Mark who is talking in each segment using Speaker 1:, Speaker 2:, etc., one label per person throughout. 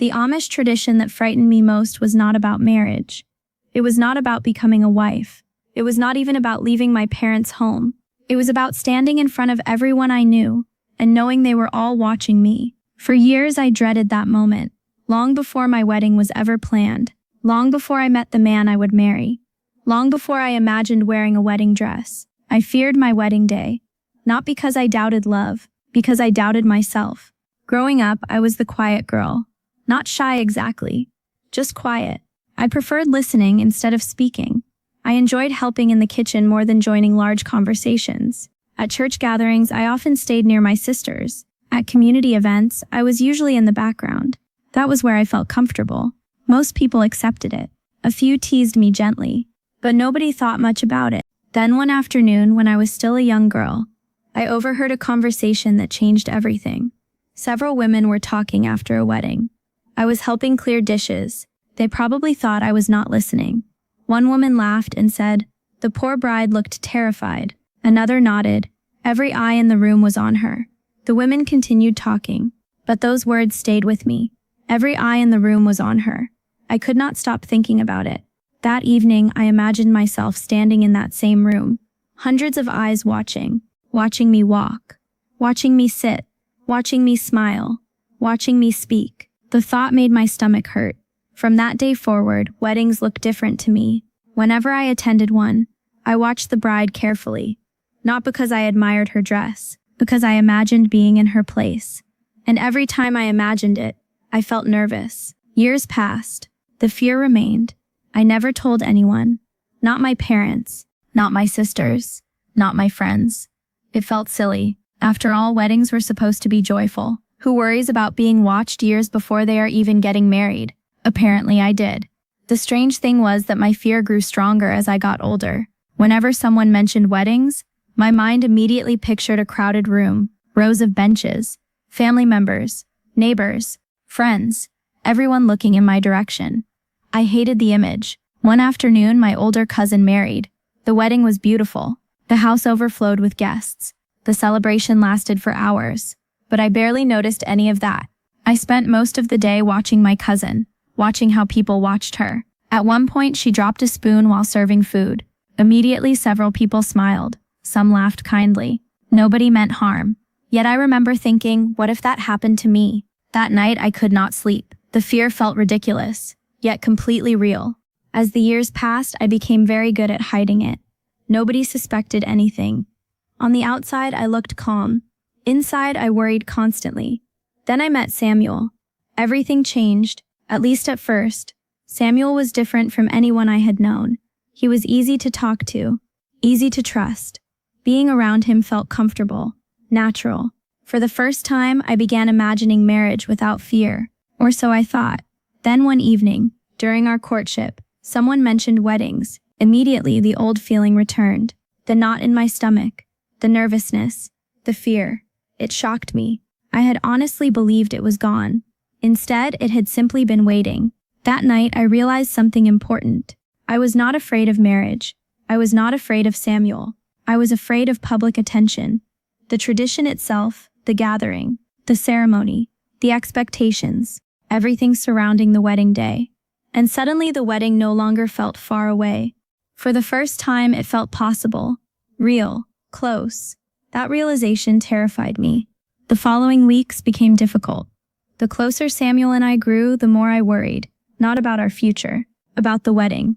Speaker 1: The Amish tradition that frightened me most was not about marriage. It was not about becoming a wife. It was not even about leaving my parents' home. It was about standing in front of everyone I knew and knowing they were all watching me. For years I dreaded that moment, long before my wedding was ever planned, long before I met the man I would marry, long before I imagined wearing a wedding dress. I feared my wedding day, not because I doubted love, because I doubted myself. Growing up, I was the quiet girl. Not shy exactly, just quiet. I preferred listening instead of speaking. I enjoyed helping in the kitchen more than joining large conversations. At church gatherings, I often stayed near my sisters. At community events, I was usually in the background. That was where I felt comfortable. Most people accepted it. A few teased me gently, but nobody thought much about it. Then one afternoon, when I was still a young girl, I overheard a conversation that changed everything. Several women were talking after a wedding. I was helping clear dishes. They probably thought I was not listening. One woman laughed and said, "The poor bride looked terrified." Another nodded. Every eye in the room was on her. The women continued talking, but those words stayed with me. Every eye in the room was on her. I could not stop thinking about it. That evening, I imagined myself standing in that same room. Hundreds of eyes watching me walk, watching me sit, watching me smile, watching me speak. The thought made my stomach hurt. From that day forward, weddings looked different to me. Whenever I attended one, I watched the bride carefully, not because I admired her dress, because I imagined being in her place. And every time I imagined it, I felt nervous. Years passed. The fear remained. I never told anyone. Not my parents, not my sisters, not my friends. It felt silly. After all, weddings were supposed to be joyful. Who worries about being watched years before they are even getting married? Apparently I did. The strange thing was that my fear grew stronger as I got older. Whenever someone mentioned weddings, my mind immediately pictured a crowded room, rows of benches, family members, neighbors, friends, everyone looking in my direction. I hated the image. One afternoon, my older cousin married. The wedding was beautiful. The house overflowed with guests. The celebration lasted for hours, but I barely noticed any of that. I spent most of the day watching my cousin, watching how people watched her. At one point, she dropped a spoon while serving food. Immediately, several people smiled. Some laughed kindly. Nobody meant harm. Yet I remember thinking, what if that happened to me? That night, I could not sleep. The fear felt ridiculous, yet completely real. As the years passed, I became very good at hiding it. Nobody suspected anything. On the outside, I looked calm. Inside, I worried constantly. Then I met Samuel. Everything changed, at least at first. Samuel was different from anyone I had known. He was easy to talk to, easy to trust. Being around him felt comfortable, natural. For the first time, I began imagining marriage without fear, or so I thought. Then one evening, during our courtship, someone mentioned weddings. Immediately, the old feeling returned. The knot in my stomach, the nervousness, the fear. It shocked me. I had honestly believed it was gone. Instead, it had simply been waiting. That night, I realized something important. I was not afraid of marriage. I was not afraid of Samuel. I was afraid of public attention. The tradition itself, the gathering, the ceremony, the expectations, everything surrounding the wedding day. And suddenly the wedding no longer felt far away. For the first time, it felt possible, real, close. That realization terrified me. The following weeks became difficult. The closer Samuel and I grew, the more I worried, not about our future, about the wedding.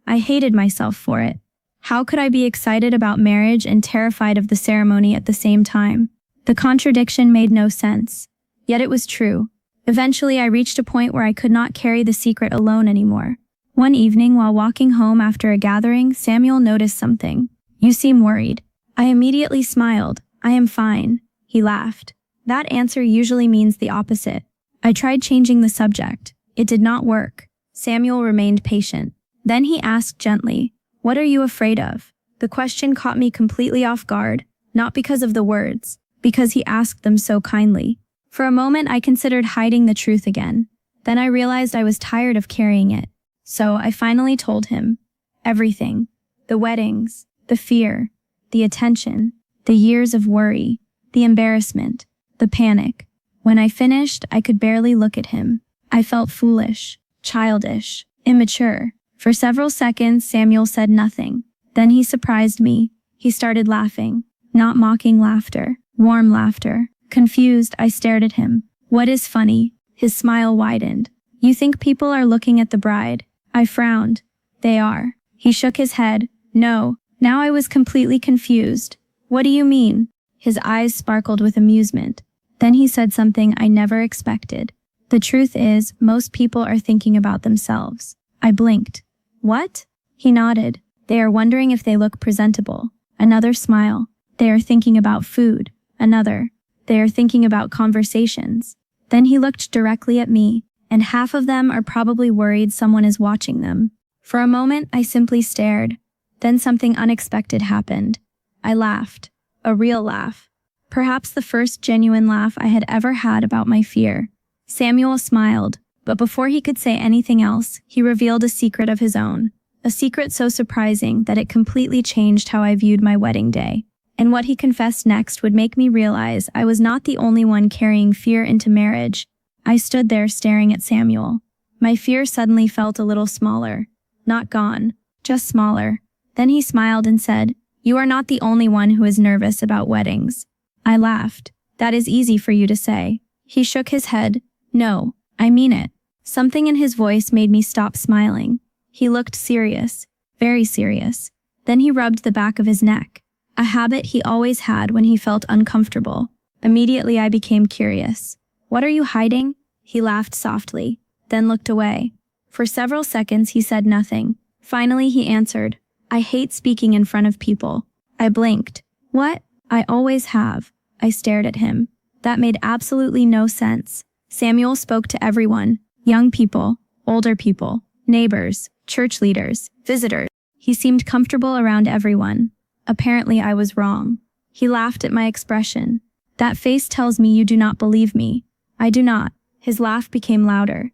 Speaker 1: I hated myself for it. How could I be excited about marriage and terrified of the ceremony at the same time? The contradiction made no sense. Yet it was true. Eventually, I reached a point where I could not carry the secret alone anymore. One evening, while walking home after a gathering, Samuel noticed something. "You seem worried." I immediately smiled. "I am fine." He laughed. That answer usually means the opposite. I tried changing the subject. It did not work. Samuel remained patient. Then he asked gently, "What are you afraid of?" The question caught me completely off guard, not because of the words, because he asked them so kindly. For a moment, I considered hiding the truth again. Then I realized I was tired of carrying it. So I finally told him. Everything. The weddings, the fear, the attention, the years of worry, the embarrassment, the panic. When I finished, I could barely look at him. I felt foolish, childish, immature. For several seconds, Samuel said nothing. Then he surprised me. He started laughing. Not mocking laughter, warm laughter. Confused, I stared at him. What is funny? His smile widened. You think people are looking at the bride? I frowned. They are. He shook his head. No. Now I was completely confused. What do you mean? His eyes sparkled with amusement. Then he said something I never expected. The truth is, most people are thinking about themselves. I blinked. What? He nodded. They are wondering if they look presentable. Another smile. They are thinking about food. Another. They are thinking about conversations. Then he looked directly at me, and half of them are probably worried someone is watching them. For a moment, I simply stared. Then something unexpected happened. I laughed. A real laugh. Perhaps the first genuine laugh I had ever had about my fear. Samuel smiled, but before he could say anything else, he revealed a secret of his own. A secret so surprising that it completely changed how I viewed my wedding day. And what he confessed next would make me realize I was not the only one carrying fear into marriage. I stood there staring at Samuel. My fear suddenly felt a little smaller. Not gone, just smaller. Then he smiled and said, "You are not the only one who is nervous about weddings." I laughed. That is easy for you to say. He shook his head. No, I mean it. Something in his voice made me stop smiling. He looked serious, very serious. Then he rubbed the back of his neck, a habit he always had when he felt uncomfortable. Immediately I became curious. What are you hiding? He laughed softly, then looked away. For several seconds he said nothing. Finally he answered, I hate speaking in front of people. I blinked. What? I always have. I stared at him. That made absolutely no sense. Samuel spoke to everyone, young people, older people, neighbors, church leaders, visitors. He seemed comfortable around everyone. Apparently I was wrong. He laughed at my expression. That face tells me you do not believe me. I do not. His laugh became louder.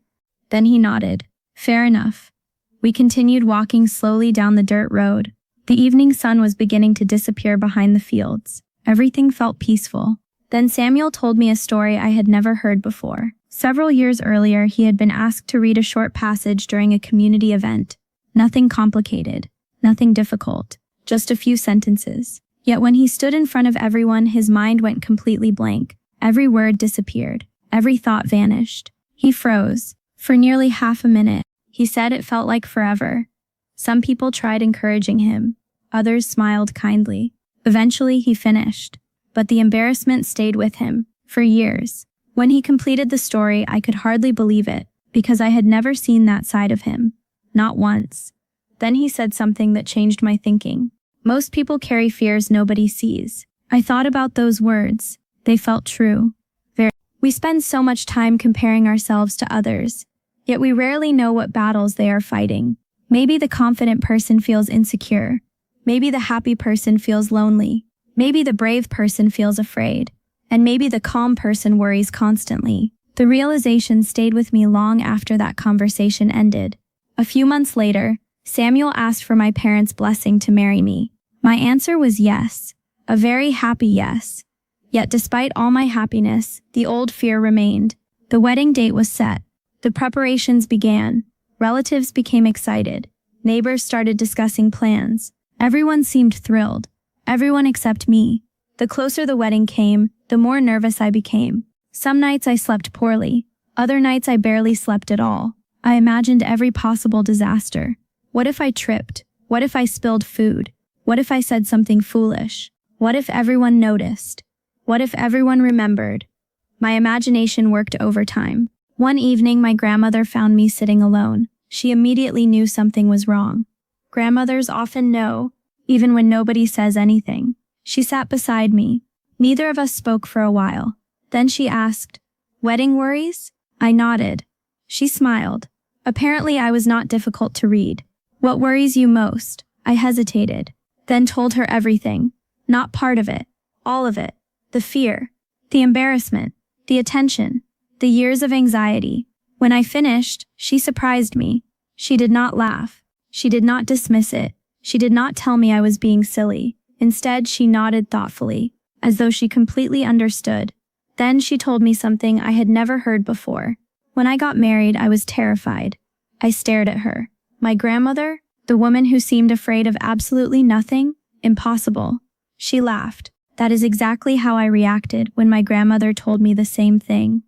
Speaker 1: Then he nodded. Fair enough. We continued walking slowly down the dirt road. The evening sun was beginning to disappear behind the fields. Everything felt peaceful. Then Samuel told me a story I had never heard before. Several years earlier, he had been asked to read a short passage during a community event. Nothing complicated, nothing difficult, just a few sentences. Yet when he stood in front of everyone, his mind went completely blank. Every word disappeared. Every thought vanished. He froze. For nearly half a minute, he said it felt like forever. Some people tried encouraging him. Others smiled kindly. Eventually, he finished. But the embarrassment stayed with him for years. When he completed the story, I could hardly believe it, because I had never seen that side of him. Not once. Then he said something that changed my thinking. Most people carry fears nobody sees. I thought about those words. They felt true. We spend so much time comparing ourselves to others, yet we rarely know what battles they are fighting. Maybe the confident person feels insecure. Maybe the happy person feels lonely. Maybe the brave person feels afraid. And maybe the calm person worries constantly. The realization stayed with me long after that conversation ended. A few months later, Samuel asked for my parents' blessing to marry me. My answer was yes. A very happy yes. Yet despite all my happiness, the old fear remained. The wedding date was set. The preparations began. Relatives became excited. Neighbors started discussing plans. Everyone seemed thrilled. Everyone except me. The closer the wedding came, the more nervous I became. Some nights I slept poorly. Other nights I barely slept at all. I imagined every possible disaster. What if I tripped? What if I spilled food? What if I said something foolish? What if everyone noticed? What if everyone remembered? My imagination worked overtime. One evening, my grandmother found me sitting alone. She immediately knew something was wrong. Grandmothers often know, even when nobody says anything. She sat beside me. Neither of us spoke for a while. Then she asked, "Wedding worries?" I nodded. She smiled. Apparently I was not difficult to read. "What worries you most?" I hesitated, then told her everything. Not part of it, all of it. The fear, the embarrassment, the attention, the years of anxiety. When I finished, she surprised me. She did not laugh. She did not dismiss it. She did not tell me I was being silly. Instead, she nodded thoughtfully, as though she completely understood. Then she told me something I had never heard before. When I got married, I was terrified. I stared at her. My grandmother, the woman who seemed afraid of absolutely nothing, impossible. She laughed. That is exactly how I reacted when my grandmother told me the same thing.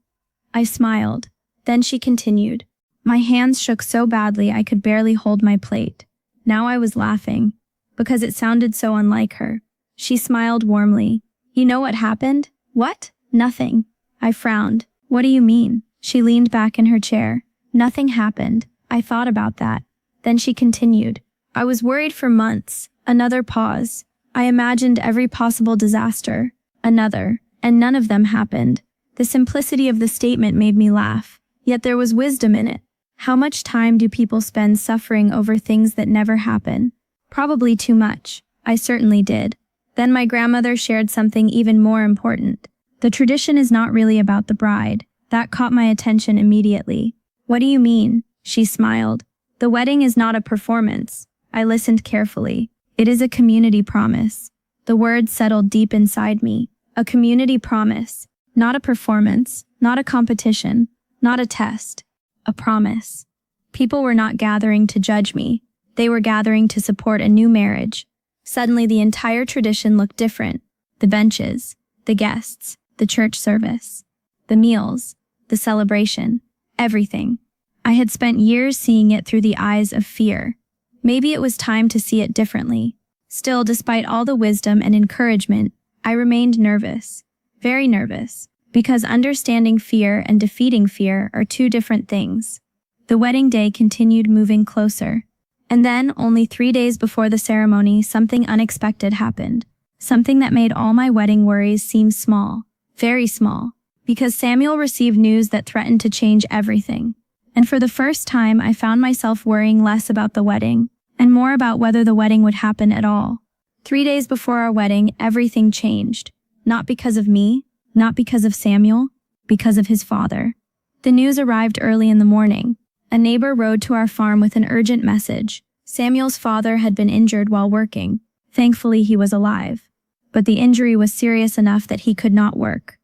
Speaker 1: I smiled. Then she continued. My hands shook so badly I could barely hold my plate. Now I was laughing, because it sounded so unlike her. She smiled warmly. You know what happened? What? Nothing. I frowned. What do you mean? She leaned back in her chair. Nothing happened. I thought about that. Then she continued. I was worried for months. Another pause. I imagined every possible disaster. Another. And none of them happened. The simplicity of the statement made me laugh. Yet there was wisdom in it. How much time do people spend suffering over things that never happen? Probably too much. I certainly did. Then my grandmother shared something even more important. The tradition is not really about the bride. That caught my attention immediately. What do you mean? She smiled. The wedding is not a performance. I listened carefully. It is a community promise. The words settled deep inside me. A community promise. Not a performance. Not a competition. Not a test. A promise. People were not gathering to judge me. They were gathering to support a new marriage. Suddenly the entire tradition looked different. The benches, the guests, the church service, the meals, the celebration, everything. I had spent years seeing it through the eyes of fear. Maybe it was time to see it differently. Still, despite all the wisdom and encouragement, I remained nervous. Very nervous. Because understanding fear and defeating fear are two different things. The wedding day continued moving closer. And then, only 3 days before the ceremony, something unexpected happened. Something that made all my wedding worries seem small. Very small. Because Samuel received news that threatened to change everything. And for the first time, I found myself worrying less about the wedding, and more about whether the wedding would happen at all. 3 days before our wedding, everything changed. Not because of me, not because of Samuel, because of his father. The news arrived early in the morning. A neighbor rode to our farm with an urgent message. Samuel's father had been injured while working. Thankfully, he was alive. But the injury was serious enough that he could not work.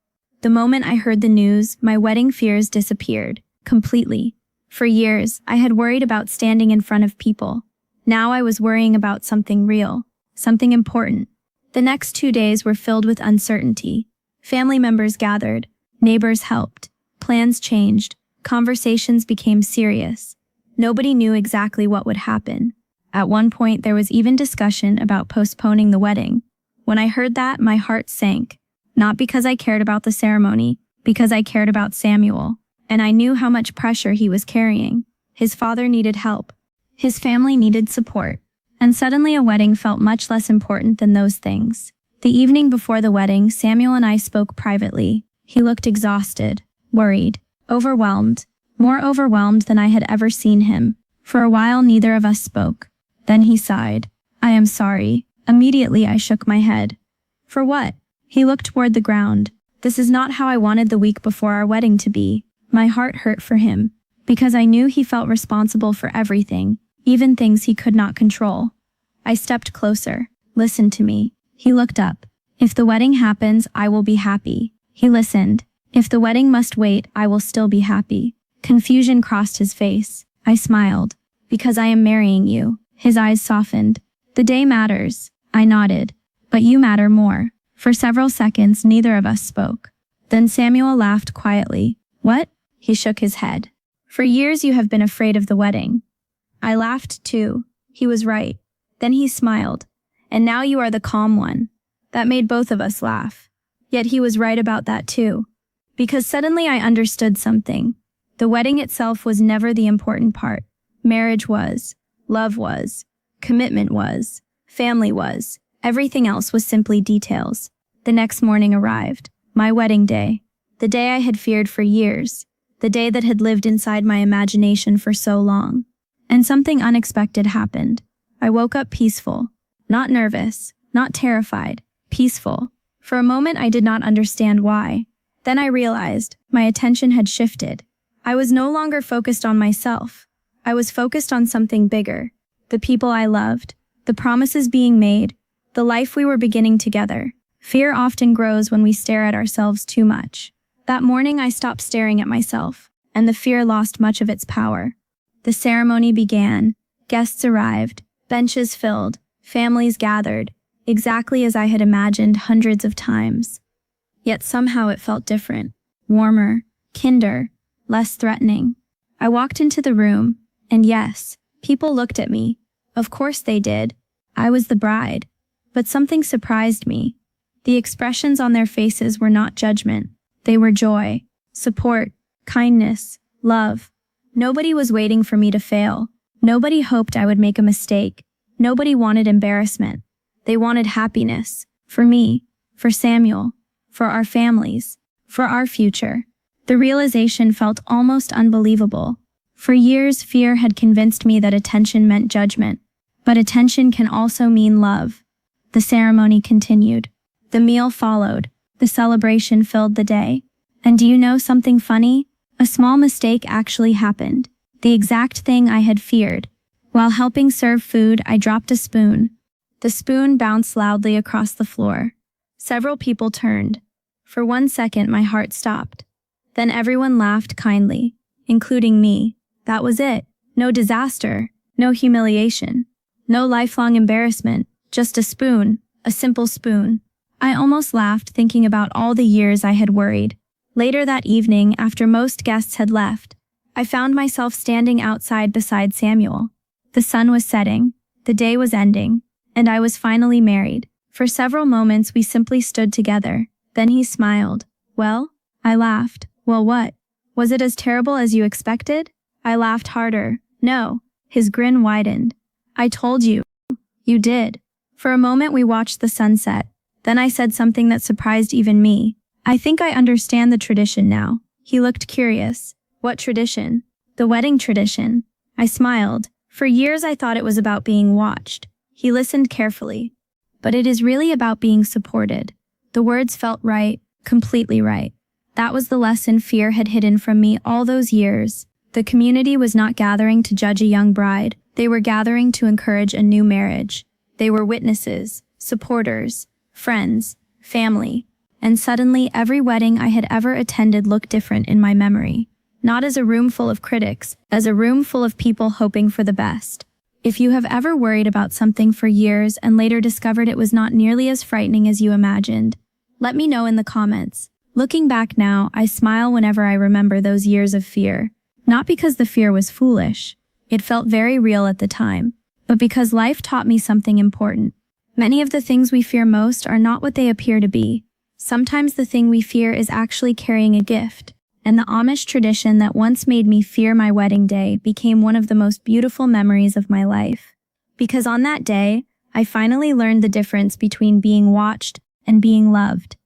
Speaker 1: The moment I heard the news, my wedding fears disappeared. Completely. For years, I had worried about standing in front of people. Now I was worrying about something real. Something important. The next 2 days were filled with uncertainty. Family members gathered. Neighbors helped. Plans changed. Conversations became serious. Nobody knew exactly what would happen. At one point, there was even discussion about postponing the wedding. When I heard that, my heart sank. Not because I cared about the ceremony, because I cared about Samuel. And I knew how much pressure he was carrying. His father needed help. His family needed support. And suddenly a wedding felt much less important than those things. The evening before the wedding, Samuel and I spoke privately. He looked exhausted, worried, overwhelmed, more overwhelmed than I had ever seen him. For a while, neither of us spoke. Then he sighed. I am sorry. Immediately, I shook my head. For what? He looked toward the ground. This is not how I wanted the week before our wedding to be. My heart hurt for him, because I knew he felt responsible for everything, even things he could not control. I stepped closer. Listen to me. He looked up. If the wedding happens, I will be happy. He listened. If the wedding must wait, I will still be happy. Confusion crossed his face. I smiled. Because I am marrying you. His eyes softened. The day matters. I nodded. But you matter more. For several seconds, neither of us spoke. Then Samuel laughed quietly. What? He shook his head. For years you have been afraid of the wedding. I laughed too. He was right. Then he smiled. And now you are the calm one. That made both of us laugh. Yet he was right about that too. Because suddenly I understood something. The wedding itself was never the important part. Marriage was. Love was. Commitment was. Family was. Everything else was simply details. The next morning arrived. My wedding day. The day I had feared for years. The day that had lived inside my imagination for so long. And something unexpected happened. I woke up peaceful. Not nervous. Not terrified. Peaceful. For a moment I did not understand why. Then I realized my attention had shifted. I was no longer focused on myself. I was focused on something bigger. The people I loved. The promises being made. The life we were beginning together. Fear often grows when we stare at ourselves too much. That morning I stopped staring at myself. and the fear lost much of its power. The ceremony began. Guests arrived, benches filled, families gathered, exactly as I had imagined hundreds of times. Yet somehow it felt different, warmer, kinder, less threatening. I walked into the room, and yes, people looked at me. Of course they did. I was the bride. But something surprised me. The expressions on their faces were not judgment. They were joy, support, kindness, love. Nobody was waiting for me to fail. Nobody hoped I would make a mistake. Nobody wanted embarrassment. They wanted happiness. For me, for Samuel, for our families, for our future. The realization felt almost unbelievable. For years, fear had convinced me that attention meant judgment. But attention can also mean love. The ceremony continued. The meal followed. The celebration filled the day. And do you know something funny? A small mistake actually happened. The exact thing I had feared. While helping serve food, I dropped a spoon. The spoon bounced loudly across the floor. Several people turned. For 1 second, my heart stopped. Then everyone laughed kindly, including me. That was it. No disaster. No humiliation. No lifelong embarrassment. Just a spoon. A simple spoon. I almost laughed thinking about all the years I had worried. Later that evening, after most guests had left, I found myself standing outside beside Samuel. The sun was setting, the day was ending, and I was finally married. For several moments we simply stood together. Then he smiled. Well? I laughed. Well, what? Was it as terrible as you expected? I laughed harder. No. His grin widened. I told you. You did. For a moment we watched the sunset. Then I said something that surprised even me. I think I understand the tradition now. He looked curious. What tradition? The wedding tradition. I smiled. For years I thought it was about being watched. He listened carefully. But it is really about being supported. The words felt right, completely right. That was the lesson fear had hidden from me all those years. The community was not gathering to judge a young bride. They were gathering to encourage a new marriage. They were witnesses, supporters, friends, family. And suddenly every wedding I had ever attended looked different in my memory. Not as a room full of critics, as a room full of people hoping for the best. If you have ever worried about something for years and later discovered it was not nearly as frightening as you imagined, let me know in the comments. Looking back now, I smile whenever I remember those years of fear. Not because the fear was foolish. It felt very real at the time. But because life taught me something important. Many of the things we fear most are not what they appear to be. Sometimes the thing we fear is actually carrying a gift. And the Amish tradition that once made me fear my wedding day became one of the most beautiful memories of my life. Because on that day, I finally learned the difference between being watched and being loved.